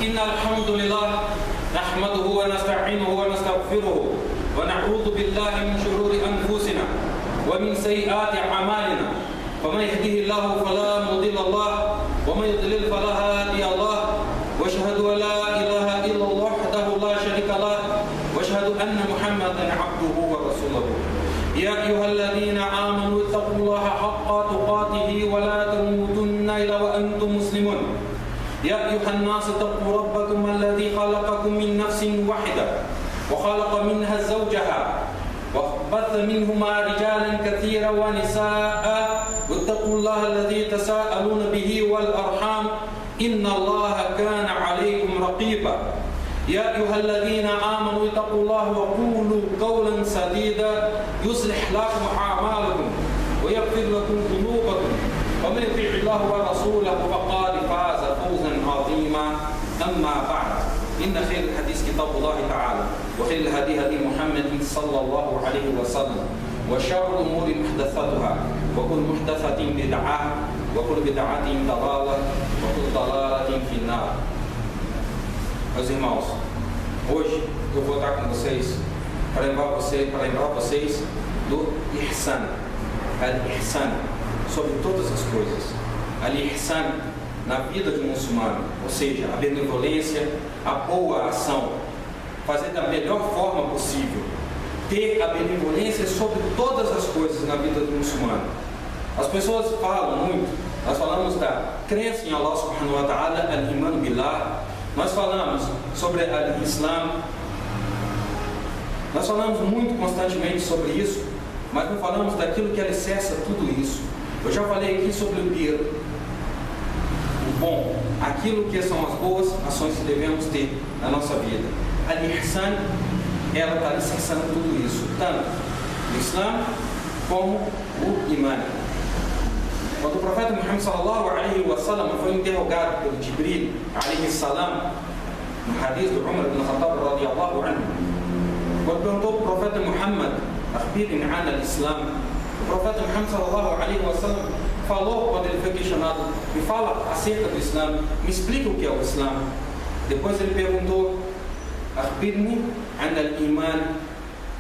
إن الحمد لله نحمده ونستعينه ونستغفره ونعوذ بالله من شرور أنفسنا ومن سيئات أعمالنا فمن يهده الله فلا مضل له ومن يضلل فلا هادي له واشهد أن لا إله إلا الله وحده لا شريك له واشهد أن محمدا عبده ورسوله يا أيها الذين آمنوا اتقوا الله حق تقاته ولا تموتن إلا وأنتم مسلمون يا أيها الناس اتقوا ربكم الذي خلقكم من نفس واحدة وخلق منها زوجها وبث منهما رجالا كثيرا ونساء واتقوا الله الذي تساءلون به والأرحام إن الله كان عليكم رقيبا يا أيها الذين آمنوا اتقوا الله وقولوا قولا سديدا يصلح لكم أعمالكم ويغفر لكم ذنوبكم ومن يطيع الله ورسوله فقد فاز فوزا عظيما أما بعد إن خير الحديث كتاب الله تعالى وخير الهدي هدي محمد صلى الله عليه وسلم وشر الأمور محدثاتها وكل محدثة بدعة وكل بدعة ضلالة وكل ضلالة في النار. Meus irmãos, hoje eu vou estar com vocês para lembrar vocês do Ihsan, al-Ihsan, sobre todas as coisas. Al-Ihsan na vida de um muçulmano, ou seja, a benevolência, a boa ação, fazer da melhor forma possível, ter a benevolência sobre todas as coisas na vida do muçulmano. As pessoas falam muito, nós falamos da crença em Allah subhanahu wa ta'ala, al-Iman billah, nós falamos sobre al-Islam, nós falamos muito constantemente sobre isso, mas não falamos daquilo que alicerça tudo isso. Eu já falei aqui sobre o bir, o bom, aquilo que são as boas ações que devemos ter na nossa vida. Al-Ihsan, ela está alicerçando tudo isso, tanto o Islã como o Iman. Quando o profeta Muhammad sallallahu alaihi wa sallam foi interrogado pelo Jibril alaihi salam, no hadith do Umar ibn Khattab radiyallahu anhu, quando perguntou para o profeta Muhammad, akhbirni an al-Islam, o profeta Muhammad sallallahu alaihi wa sallam falou, quando ele foi questionado, me fala acerca do Islã, me explica o que é o Islã. Depois ele perguntou, akhbirni an al-Iman,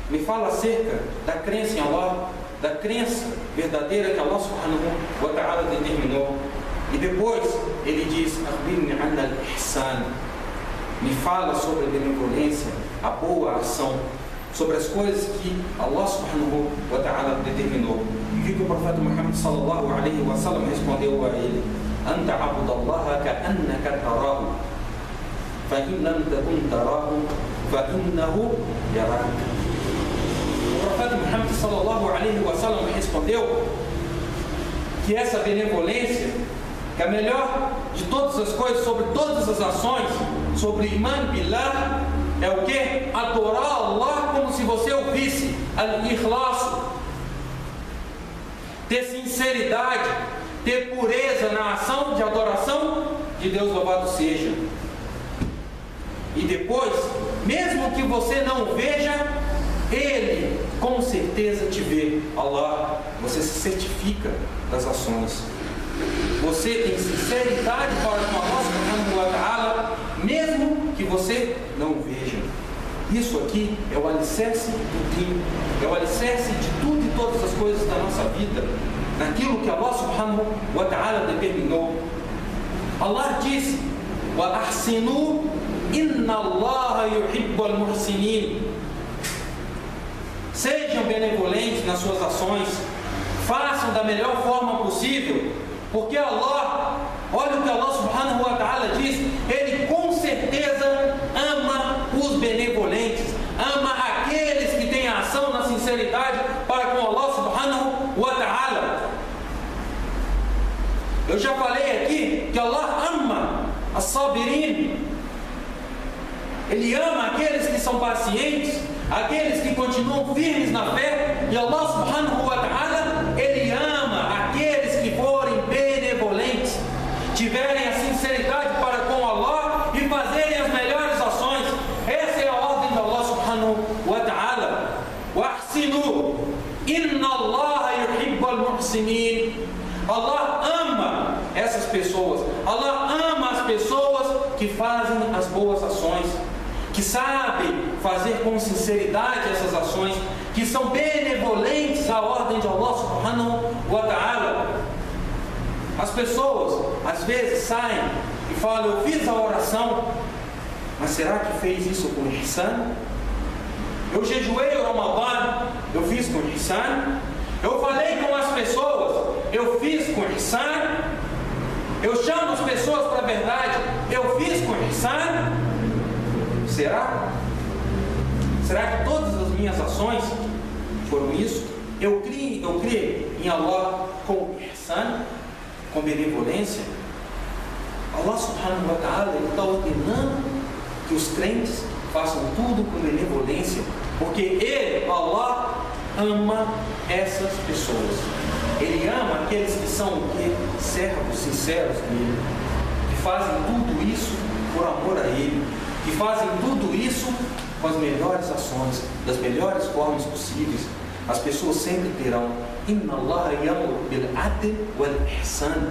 me fala acerca da crença em Allah, da crença verdadeira que Allah subhanahu wa ta'ala determinou. E depois ele diz, akhbirni an al-Ihsan, me fala sobre a benevolência, a boa ação, sobre as coisas que Allah subhanahu wa ta'ala determinou. E o que o profeta Muhammad sallallahu alaihi wa sallam respondeu a ele? Anta abudallaha ka'annaka tarahu, fa in lam takun tarahu, fa innahu yarak. O profeta Muhammad sallallahu alaihi wa sallam respondeu que essa benevolência, que a melhor de todas as coisas, sobre todas as ações, sobre Iman Billah, é o que? Adorar Allah como se você o visse, al-Ikhlas, ter sinceridade, ter pureza na ação de adoração de Deus, louvado seja. E depois, mesmo que você não veja, Ele com certeza te vê. Allah, você se certifica das ações. Você tem sinceridade para com Allah subhanahu wa ta'ala, mesmo que você não veja. Isso aqui é o alicerce do Din, é o alicerce de tudo e todas as coisas da nossa vida, naquilo que Allah subhanahu wa ta'ala determinou. Allah disse, wa ahsinu inna Allaha yuhibbul muhsinin. Sejam benevolentes nas suas ações, façam da melhor forma possível, porque Allah, olha o que Allah subhanahu wa ta'ala diz, Ele com certeza ama os benevolentes, ama aqueles que têm a ação na sinceridade para com Allah subhanahu wa ta'ala. Eu já falei aqui que Allah ama as-sabirin, Ele ama aqueles que são pacientes, aqueles que continuam firmes na fé, e Allah subhanahu wa ta'ala, Ele ama aqueles que forem benevolentes, tiverem a sinceridade para com Allah e fazerem as melhores ações. Essa é a ordem de Allah subhanahu wa ta'ala. Wa ahsinu inna Allaha yuhibbul muhsinin. Allah ama essas pessoas, Allah ama as pessoas que fazem as boas ações, que sabem fazer com sinceridade essas ações, que são benevolentes à ordem de Allah subhanahu wa ta'ala. As pessoas às vezes saem e falam: eu fiz a oração, mas será que fez isso com ihsan? Eu jejuei o Ramadã, eu fiz com ihsan? Eu falei com as pessoas, eu fiz com ihsan? Eu chamo as pessoas para a verdade, eu fiz com ihsan? Será? Será que todas as minhas ações foram isso? Eu criei em Allah com ihsan, com benevolência? Allah subhanahu wa ta'ala está ordenando que os crentes façam tudo com benevolência, porque Ele, Allah, ama essas pessoas. Ele ama aqueles que são o quê? Servos sinceros dele, que fazem tudo isso por amor a Ele, que fazem tudo isso com as melhores ações, das melhores formas possíveis. As pessoas sempre terão: Inna Allah yamur bil adl wal ihsan.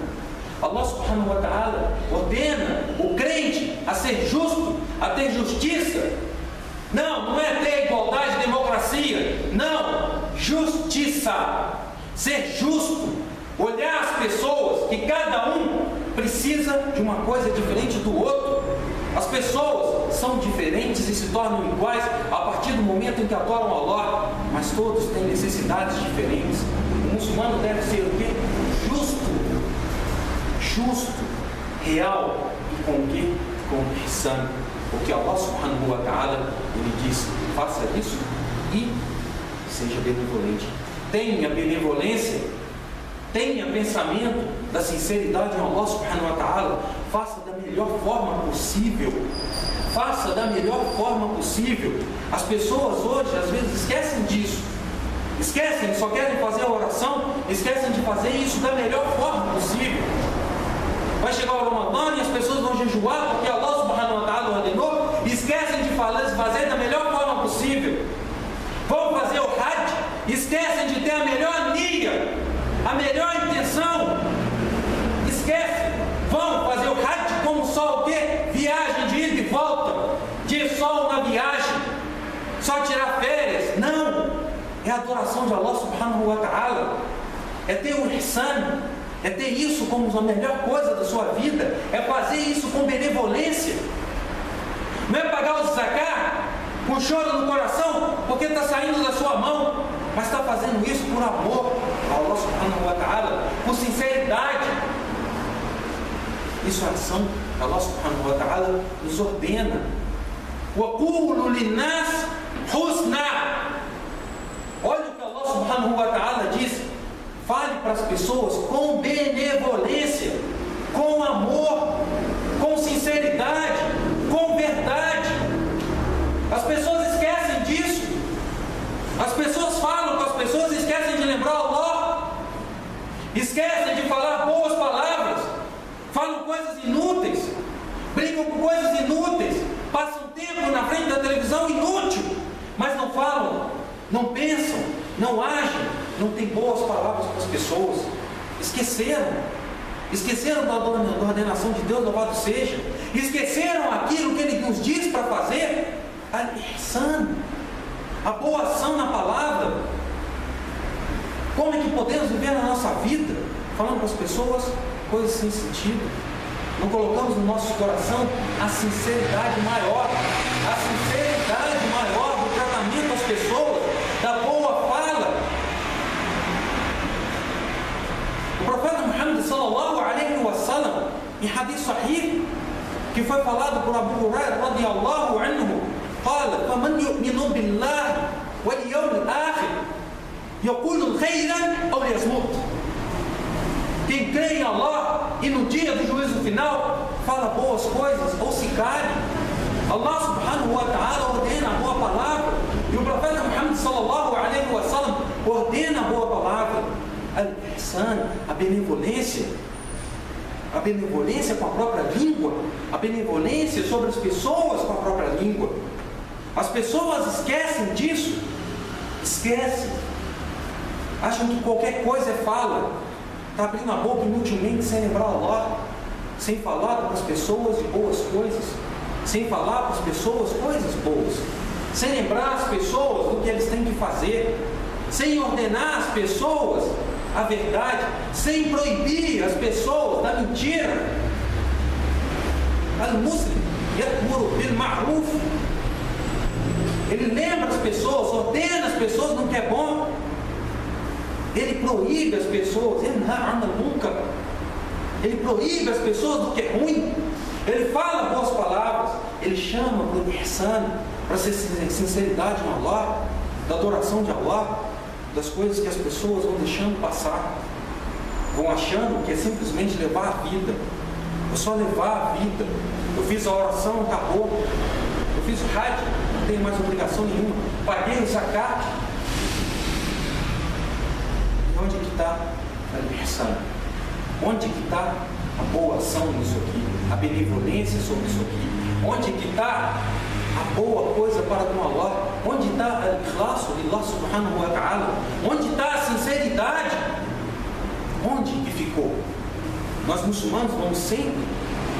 Allah subhanahu wa ta'ala ordena o crente a ser justo, a ter justiça. Não é ter igualdade, democracia. Não, justiça. Ser justo. Olhar as pessoas, que cada um precisa de uma coisa diferente do outro. As pessoas são diferentes e se tornam iguais a partir do momento em que adoram Allah, mas todos têm necessidades diferentes. O muçulmano deve ser o quê? Justo, real e com o quê? Com ihsan. Porque Allah subhanahu wa ta'ala, Ele diz: faça isso e seja benevolente. Tenha benevolência, tenha pensamento da sinceridade em Allah subhanahu wa ta'ala. Faça da melhor forma possível. Faça da melhor forma possível. As pessoas hoje às vezes esquecem disso. Esquecem, só querem fazer a oração, esquecem de fazer isso da melhor forma possível. Vai chegar o Ramadã e as pessoas vão jejuar porque Allah subhanahu wa ta'ala ordenou, e esquecem de fazer da melhor forma possível. Vão fazer o Hajj, esquecem de ter a melhor niya, a melhor intenção. Esquecem, vão fazer o Hajj como só o quê? Viagem de ida e volta, de só uma viagem, só tirar férias. Não, é a adoração de Allah subhanahu wa ta'ala, é ter o ihsan, é ter isso como a melhor coisa da sua vida, é fazer isso com benevolência. Não é pagar o zakat com choro no coração, porque está saindo da sua mão, mas está fazendo isso por amor a Allah subhanahu wa ta'ala, por sinceridade. Isso é ação que Allah subhanahu wa ta'ala nos ordena. وَقُولُ لِلنَّاسِ حُسْنًا. Olha o que Allah subhanahu wa ta'ala diz: fale para as pessoas com benevolência, com amor, com sinceridade, com verdade. As pessoas esquecem disso. As pessoas falam com as pessoas e esquecem de lembrar Allah. Esquecem de falar boas palavras. Falam coisas inúteis. Brigam com coisas inúteis. Passam tempo na frente da televisão inútil. Mas não falam, não pensam, não agem, não têm boas palavras para as pessoas. Esqueceram da ordenação de Deus, louvado seja. Esqueceram aquilo que Ele nos diz para fazer. Al-ihsan, a boa ação na palavra. Como é que podemos viver na nossa vida falando para as pessoas coisas sem sentido? Não colocamos no nosso coração a sinceridade maior, do tratamento às pessoas, da boa fala. O profeta Muhammad sallallahu alaihi wa sallam, em hadith sahih, que foi falado por Abu Hurairah radiyallahu anhu, قال فمن يؤمن بالله واليوم الآخر يقول خيرا أو يصمت. Quem crê em Allah e no dia do juízo final fala boas coisas ou se cale. Allah subhanahu wa ta'ala ordena a boa palavra, e o profeta Muhammad sallallahu alaihi wa sallam ordena a boa palavra. Al-ihsan, a benevolência com a própria língua, a benevolência sobre as pessoas com a própria língua. As pessoas esquecem disso, acham que qualquer coisa é fala, está abrindo a boca inutilmente sem lembrar Allah. sem falar para as pessoas de boas coisas, sem falar para as pessoas coisas boas, sem lembrar as pessoas do que eles têm que fazer, sem ordenar as pessoas a verdade, sem proibir as pessoas da mentira. Al-Muslim ya'muru bil ma'ruf. Ele lembra as pessoas, ordena as pessoas no que é bom. Ele proíbe as pessoas, ele proíbe as pessoas do que é ruim. Ele fala boas palavras, ele chama para o ihsan, para a sinceridade no Allah, da adoração de Allah, das coisas que as pessoas vão deixando passar, vão achando que é simplesmente levar a vida. É só levar a vida. Eu fiz a oração, acabou. Eu fiz o hajj, não tenho mais obrigação nenhuma. Paguei o zakat. E onde que está a ihsan? Onde que está a boa ação nisso aqui? A benevolência sobre isso aqui? Onde que está a boa coisa para com Allah? Onde está a ikhlas de Allah subhanahu wa ta'ala? Onde está a sinceridade? Onde que ficou? Nós muçulmanos vamos sempre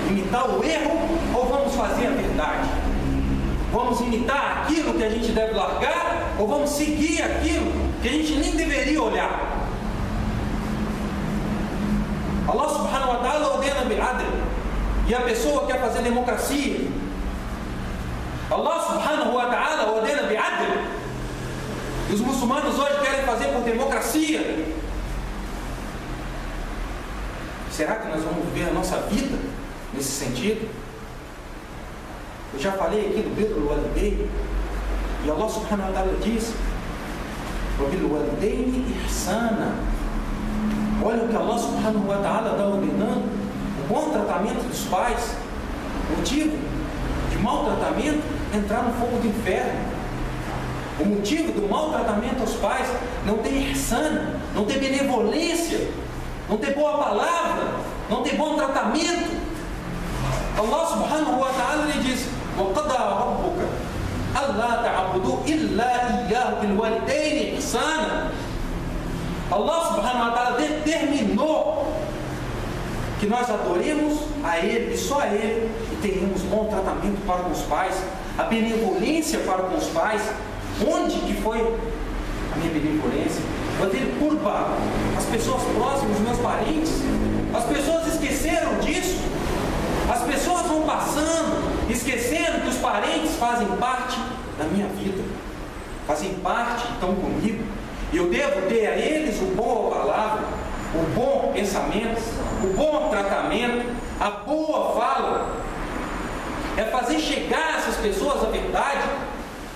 imitar o erro ou vamos fazer a verdade? Vamos imitar aquilo que a gente deve largar ou vamos seguir aquilo que a gente nem deveria olhar? Allah subhanahu wa ta'ala ordena bi'adl, e a pessoa quer fazer democracia. Allah subhanahu wa ta'ala ordena bi'adl, e os muçulmanos hoje querem fazer por democracia. Será que nós vamos viver a nossa vida nesse sentido? Eu já falei aqui do birrul walidayn, e Allah subhanahu wa ta'ala diz: wa bil walidayni ihsana. Olha o que Allah subhanahu wa ta'ala está ordenando: o bom tratamento dos pais. O motivo de maltratamento é entrar no fogo do inferno. O motivo do maltratamento aos pais não tem ihsan, não tem benevolência, não tem boa palavra, não tem bom tratamento. Allah subhanahu wa ta'ala lhe diz: وَقَضَى رَبُّكَ أَلَّا تَعْبُدُوا إِلَّا إِيَّاهُ بِالْوَالِدَيْنِ إِحْسَانًا. Allah subhanahu wa ta'ala determinou que nós adoremos a Ele e só a Ele, e teremos bom tratamento para com os pais, a benevolência para com os pais. Onde que foi a minha benevolência? As pessoas próximas, meus parentes, as pessoas esqueceram disso. As pessoas vão passando, esquecendo que os parentes fazem parte da minha vida, fazem parte, estão comigo. E eu devo ter a eles o boa palavra, o bom pensamento, o bom tratamento, a boa fala. É fazer chegar a essas pessoas a verdade.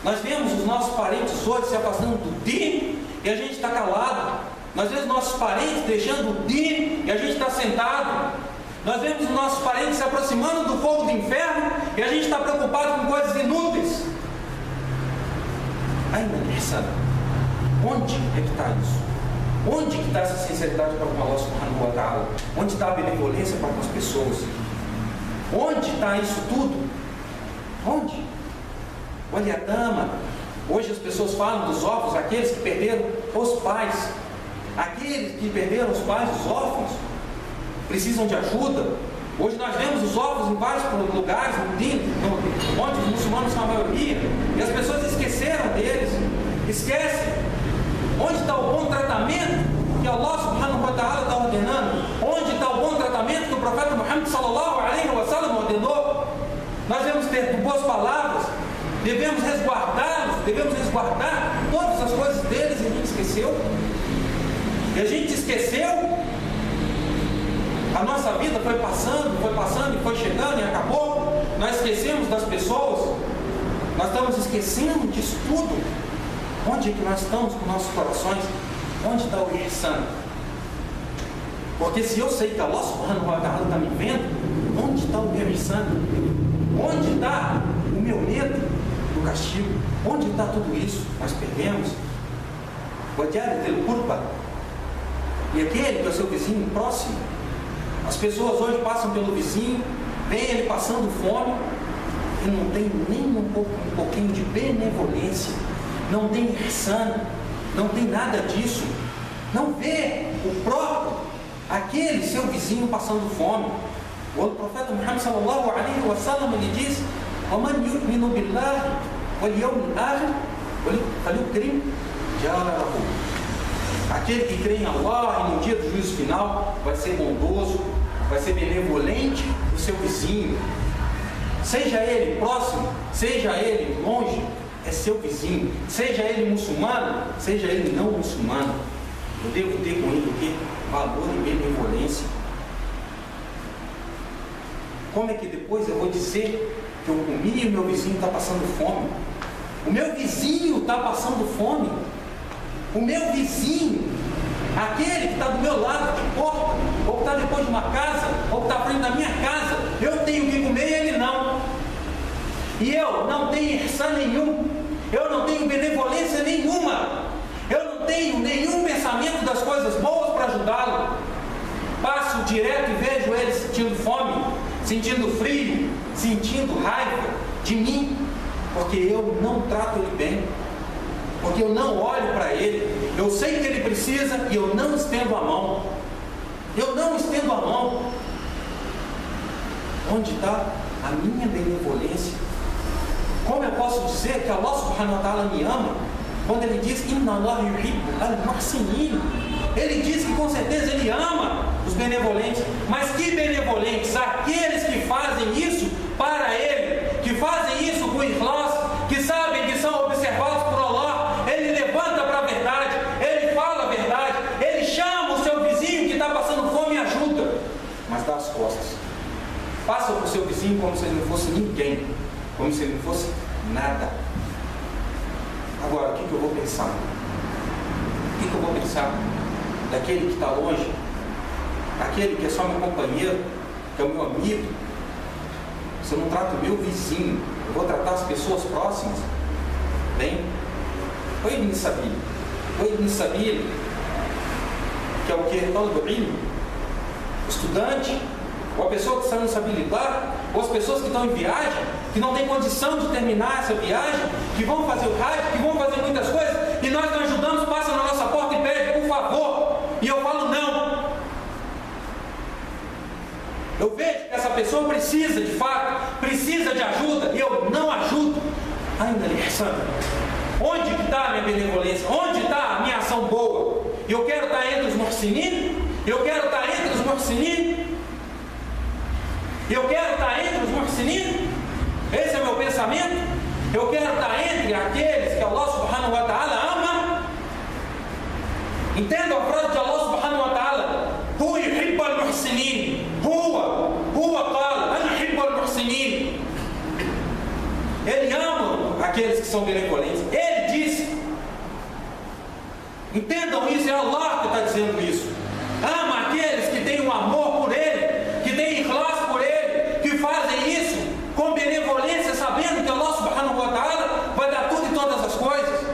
Nós vemos os nossos parentes hoje se afastando do din e a gente está calado. Nós vemos nossos parentes deixando o din e a gente está sentado. Nós vemos os nossos parentes se aproximando do fogo do inferno e a gente está preocupado com coisas inúteis. Ainda pensando, onde é que está isso? Onde que está essa sinceridade para com Allah subhanahu wa ta'ala? Onde está a benevolência para com as pessoas? Onde está isso tudo? Onde? Olha a dama. Hoje as pessoas falam dos órfãos, aqueles que perderam os pais. Aqueles que perderam os pais, os órfãos, precisam de ajuda. Hoje nós vemos os órfãos em vários lugares, onde os muçulmanos são a maioria, e as pessoas esqueceram deles. Esquecem. Onde está o bom tratamento que Allah subhanahu wa ta'ala está ordenando? Onde está o bom tratamento que o profeta Muhammad sallallahu alaihi wa sallam ordenou? Nós devemos ter boas palavras, devemos resguardá-los, devemos resguardar todas as coisas deles, e a gente esqueceu. E a gente esqueceu. A nossa vida foi passando e foi chegando e acabou. Nós esquecemos das pessoas. Nós estamos esquecendo disso tudo. Onde é que nós estamos com nossos corações? Onde está o ihsan? Porque se eu sei que Allah subhanahu wa ta'ala está me vendo, onde está o meu ihsan? Onde está o meu medo do castigo? Onde está tudo isso? Nós perdemos. O diário del curva. E aquele que é o seu vizinho próximo. As pessoas hoje passam pelo vizinho, veem ele passando fome e não tem nem um pouquinho de benevolência, não tem ihsan, não tem nada disso. Não vê o próprio, aquele seu vizinho passando fome. O profeta Muhammad sallallahu alaihi wa sallam, ele diz: وَمَنْ يُؤْمِنُ بِاللَّهِ وَالْيَوْمِ الْآخِرِ فَلْيُكْرِمْ جَارَهُ. Aquele que crê em Allah e no dia do juízo final vai ser bondoso, vai ser benevolente do seu vizinho. Seja ele próximo, seja ele longe, é seu vizinho. Seja ele muçulmano, seja ele não muçulmano. Eu devo ter com ele o quê? Valor e benevolência. Como é que depois eu vou dizer que eu comi e o meu vizinho está passando fome? O meu vizinho está passando fome. O meu vizinho, aquele que está do meu lado de porta, ou que está depois de uma casa, ou que está à frente da minha casa, eu tenho que comer e ele não. E eu não tenho ihsan nenhum, eu não tenho benevolência nenhuma, eu não tenho nenhum pensamento das coisas boas para ajudá-lo. Passo direto e vejo ele sentindo fome, sentindo frio, sentindo raiva de mim, porque eu não trato ele bem, porque eu não olho para ele, eu sei que ele precisa e eu não estendo a mão. Eu não estendo a mão. Onde está a minha benevolência? Como eu posso dizer que Allah subhanahu wa ta'ala me ama quando ele diz Inna Allah yuhibbu al-muhsinin? Ele diz que com certeza ele ama os benevolentes. Mas que benevolentes? Aqueles que fazem isso para ele, que fazem isso com ikhlas, que sabem que são observados por Allah. Ele levanta para a verdade, ele fala a verdade, ele chama o seu vizinho que está passando fome e ajuda, mas dá as costas. Passa para o seu vizinho como se ele não fosse ninguém, como se ele não fosse nada. Agora, o que eu vou pensar? O que eu vou pensar daquele que está longe, aquele que é só meu companheiro, que é o meu amigo? Se eu não trato o meu vizinho, eu vou tratar as pessoas próximas bem? O Ibn Sabil, que é o que? Todo ilm, estudante, ou a pessoa que não sabe lidar, ou as pessoas que estão em viagem, que não tem condição de terminar essa viagem, que vão fazer o hajj, que vão fazer muitas coisas, e nós não ajudamos, passa na nossa porta e pede, por favor, e eu falo não. Eu vejo que essa pessoa precisa de fato, precisa de ajuda, e eu não ajudo. Ainda ihsan. Onde que está a minha benevolência? Onde está a minha ação boa? Eu quero estar entre os muhsinin? Eu quero estar entre os muhsinin? Eu quero estar entre os muhsinin? Esse é o meu pensamento? Eu quero estar entre aqueles que Allah subhanahu wa ta'ala ama? Entenda a frase de Allah subhanahu wa ta'ala: Hu yuhibbu al-muhsinin. Huwa qala, ana yuhibbu al-muhsinin. Ele ama aqueles que são benevolentes. Ele disse. Entendam isso, é Allah que está dizendo isso. Ama aqueles que têm um amor por Ele, que têm ikhlas por Ele, que fazem isso com benevolência, sabendo que Allah subhanahu wa ta'ala vai dar tudo e todas as coisas.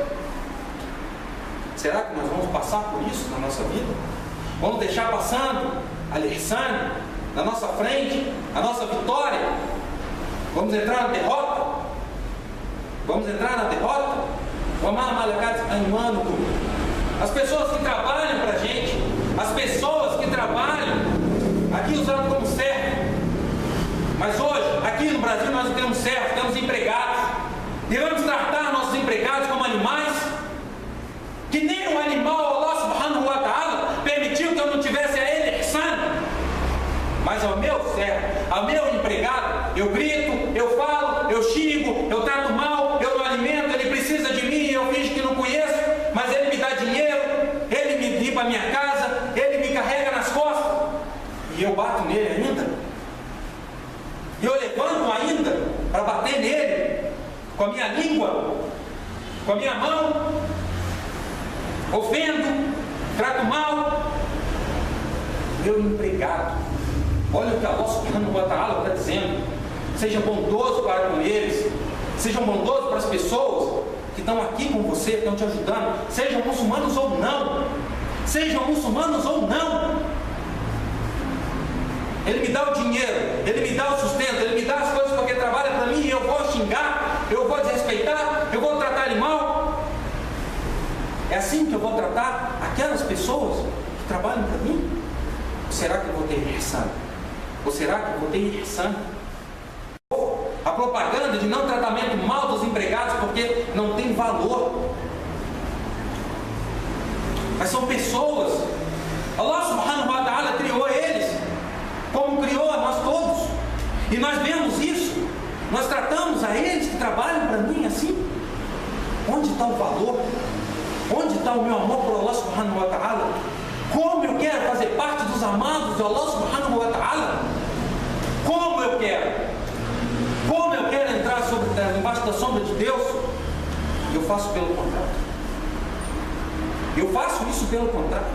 Será que nós vamos passar por isso na nossa vida? Vamos deixar passando al-ihsan na nossa frente, a nossa vitória? Vamos entrar na derrota? Vamos entrar na derrota? As pessoas que trabalham para a gente, as pessoas que trabalham, aqui usando como servo, mas hoje, aqui no Brasil, nós não temos servos, temos empregados. Devemos tratar nossos empregados como animais, que nem um animal, Allah subhanahu wa ta'ala permitiu que eu não tivesse a ele ihsan. Mas ao meu servo, ao meu empregado, eu grito, eu falo, eu xingo, eu trato mal, eu não alimento, ele precisa de mim, eu finjo que não conheço, mas ele me dá dinheiro, ele me limpa a minha casa, ele me carrega nas costas, e eu bato nele ainda, e eu levanto ainda para bater nele, com a minha língua, com a minha mão, ofendo, trato mal. Meu empregado, olha o que Allah subhanahu wa ta'ala está dizendo: seja bondoso para com eles, sejam bondosos para as pessoas que estão aqui com você, que estão te ajudando, sejam muçulmanos ou não, sejam muçulmanos ou não. Ele me dá o dinheiro, ele me dá o sustento, ele me dá as coisas porque trabalha para mim, e eu vou xingar, eu vou desrespeitar, eu vou tratar ele mal. É assim que eu vou tratar aquelas pessoas que trabalham para mim? Ou será que eu vou ter ihsan? Ou será que eu vou ter ihsan? A propaganda de não tratamento mal dos empregados porque não tem valor. Mas são pessoas. Allah subhanahu wa ta'ala criou eles como criou a nós todos. E nós vemos isso. Nós tratamos a eles que trabalham para mim assim. Onde está o valor? Onde está o meu amor por Allah subhanahu wa ta'ala? Como eu quero fazer parte dos amados de Allah subhanahu wa ta'ala? Como eu quero? Como eu quero entrar embaixo da sombra de Deus? Eu faço pelo contrário. Eu faço isso pelo contrário.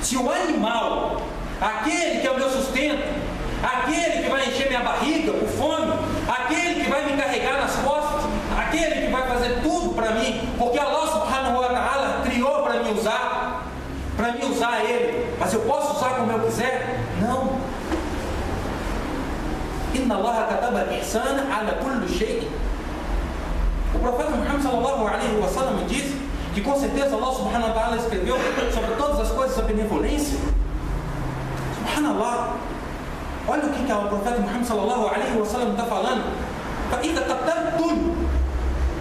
Se o animal, aquele que é o meu sustento, aquele que vai encher minha barriga por fome, aquele que vai me carregar nas costas, aquele que vai fazer tudo para mim, porque Allah subhanahu wa ta'ala criou para me usar ele, mas eu posso usar como eu quiser? Não. Inna Allah kataba ihsana ala kulli shay. O profeta Muhammad sallallahu alaihi wa sallam diz que com certeza Allah subhanahu wa ta'ala escreveu sobre todas as coisas a benevolência. Subhanallah. Olha o que o profeta Muhammad sallallahu alaihi wa sallam está falando.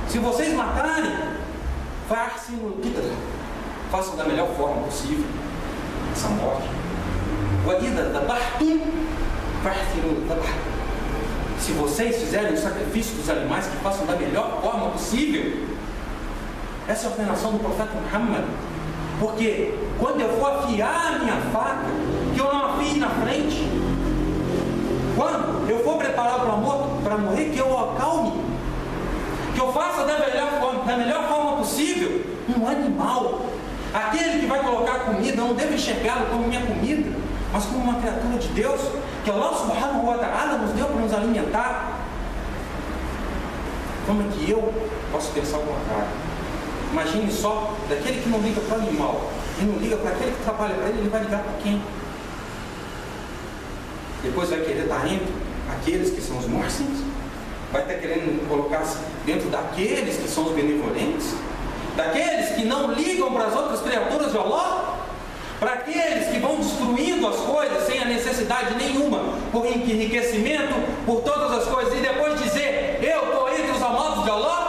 Se vocês matarem, façam da melhor forma possível essa morte. Se vocês fizerem o sacrifício dos animais, que façam da melhor forma possível. Essa é a ordenação do profeta Muhammad. Porque quando eu for afiar a minha faca, que eu não afie na frente. Quando eu for preparar para morrer, que eu acalme. Que eu faça da melhor forma possível. Um animal, aquele que vai colocar comida, eu não devo enxergá-lo como minha comida, mas como uma criatura de Deus, que Allah subhanahu wa ta'ala nos deu para nos alimentar. Como é que eu posso pensar o contrário? Imagine só, daquele que não liga para o animal e não liga para aquele que trabalha para ele vai ligar para quem? Depois vai querer estar entre aqueles que são os muhsins, vai estar querendo colocar-se dentro daqueles que são os benevolentes, daqueles que não ligam para as outras criaturas de Allah, para aqueles que vão destruindo as coisas sem a necessidade nenhuma, por enriquecimento, por todas as coisas, e depois dizer, eu estou entre os amados de Allah.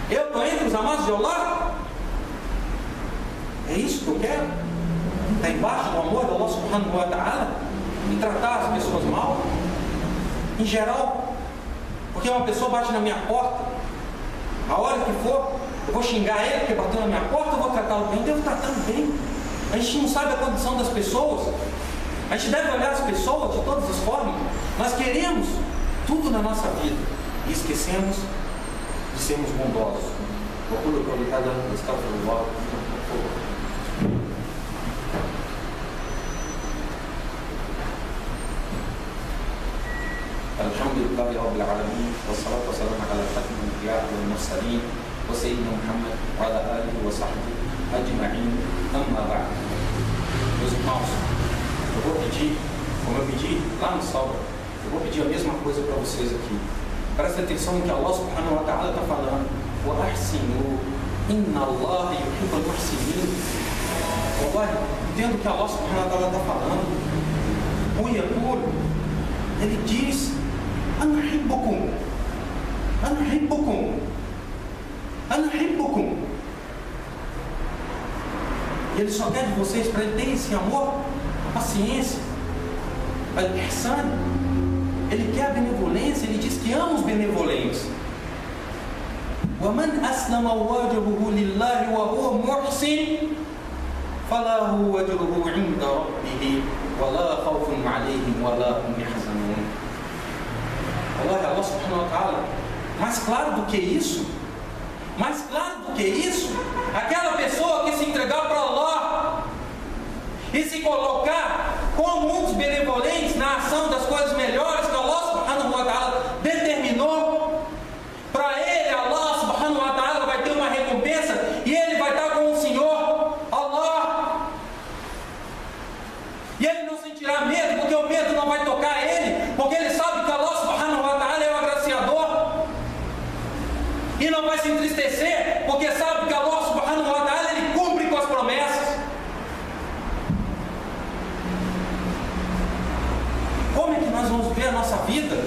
Eu estou entre os amados de Allah? É isso que eu quero? Está embaixo do amor de Allah subhanahu wa ta'ala? E tratar as pessoas mal? Em geral, porque uma pessoa bate na minha porta, a hora que for, eu vou xingar ele porque bateu na minha porta, eu vou tratá-lo bem, devo tratá-lo bem. A gente não sabe a condição das pessoas. A gente deve olhar as pessoas de todas as formas. Nós queremos tudo na nossa vida e esquecemos de sermos bondosos. Alhamdulillah Rabbil Alamin, wassalatu wassalamu ala khatamil anbiya wal mursalin, wa sayyidina Muhammad wa ala alihi wa sahbihi ajma'in, amma ba'd. Meus irmãos, eu vou pedir, como eu pedi lá no Salva, eu vou pedir a mesma coisa para vocês aqui. Presta atenção no que Allah subhanahu wa ta'ala está falando. Wa ahsinu, inna Allah yuhibbul muhsinin. Olha, entendo o que Allah subhanahu wa ta'ala está falando. O Yaqul, ele diz, Anuhibbukum, Anuhibbukum, Anuhibbukum. Ele só quer de vocês para ele ter esse amor, a paciência, a ihsan. Ele quer a benevolência, ele diz que ama os benevolentes. وَمَنْ أَسْلَمَ وَجْهُهُ لِلَّهِ وَهُوَ مُحْسِنٌ فَلَهُ وَجْهُهُ عِنْدَ رَبِّهِ وَلَا خَوْفٌ عَلَيْهِمْ وَلَا هُمْ يَحْزَنُونَ. Allah subhanahu wa ta'ala, mais claro do que isso, mais claro do que isso, aquela pessoa que se entregar para Allah e se colocar como um dos benevolentes na ação das coisas melhores que Allah subhanahu wa ta'ala determinou, para ele Allah subhanahu wa ta'ala vai ter uma recompensa e ele vai estar com o Senhor Allah, e ele não sentirá medo, porque o medo não vai tocar ele, porque ele sabe que Allah subhanahu wa ta'ala é o agraciador, e não vai se entristecer, porque sabe que Allah subhanahu wa ta'ala ele cumpre com as promessas. nós vamos ver a nossa vida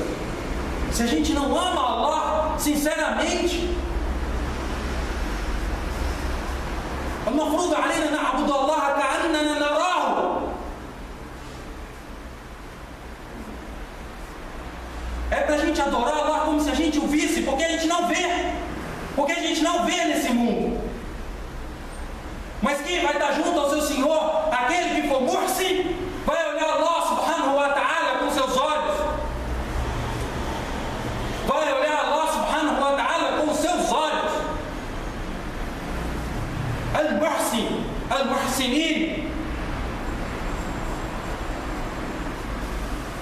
se a gente não ama Allah sinceramente? المفروض علينا نعبد الله كأننا نراه. É para a gente adorar Allah como se a gente o visse, porque a gente não vê. Porque a gente não vê nesse mundo. Mas quem vai estar junto ao seu Senhor, aquele que for muhsin, vai olhar Allah subhanahu wa ta'ala com seus olhos. Vai olhar Allah subhanahu wa ta'ala com os seus olhos. Al-Muhsin, Al-Muhsinin.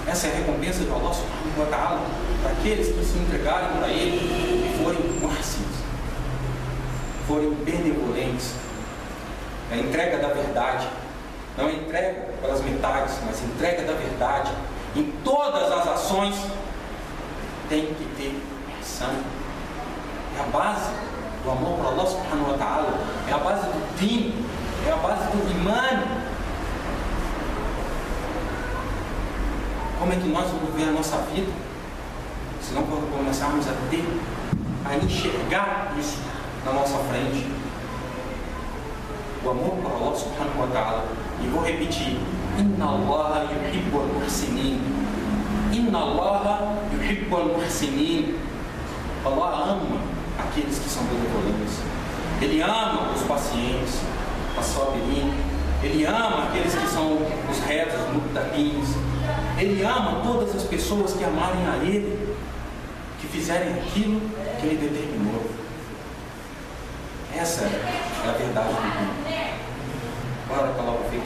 Essa é a recompensa de Allah subhanahu wa ta'ala para aqueles que se entregarem para Ele e forem muhsins, forem benevolentes. A entrega da verdade, não a entrega pelas metades, mas a entrega da verdade. Em todas as ações tem que ter ação. É a base do amor por Allah subhanahu wa ta'ala, é a base do din, é a base do iman. Como é que nós vamos ver a nossa vida se não começarmos a enxergar isso na nossa frente? O amor por Allah subhanahu wa ta'ala. E vou repetir: Inna Allah yuhibbul muhsinin. Inna Allah yuhibbul muhsinin. Allah ama aqueles que são benevolentes. Ele ama os pacientes, as sabirin. Ele ama aqueles que são os retos, os muttaqins. Ele ama todas as pessoas que amarem a Ele, que fizerem aquilo que Ele determinou. Essa é a verdade do mundo. Barakallahu fiik.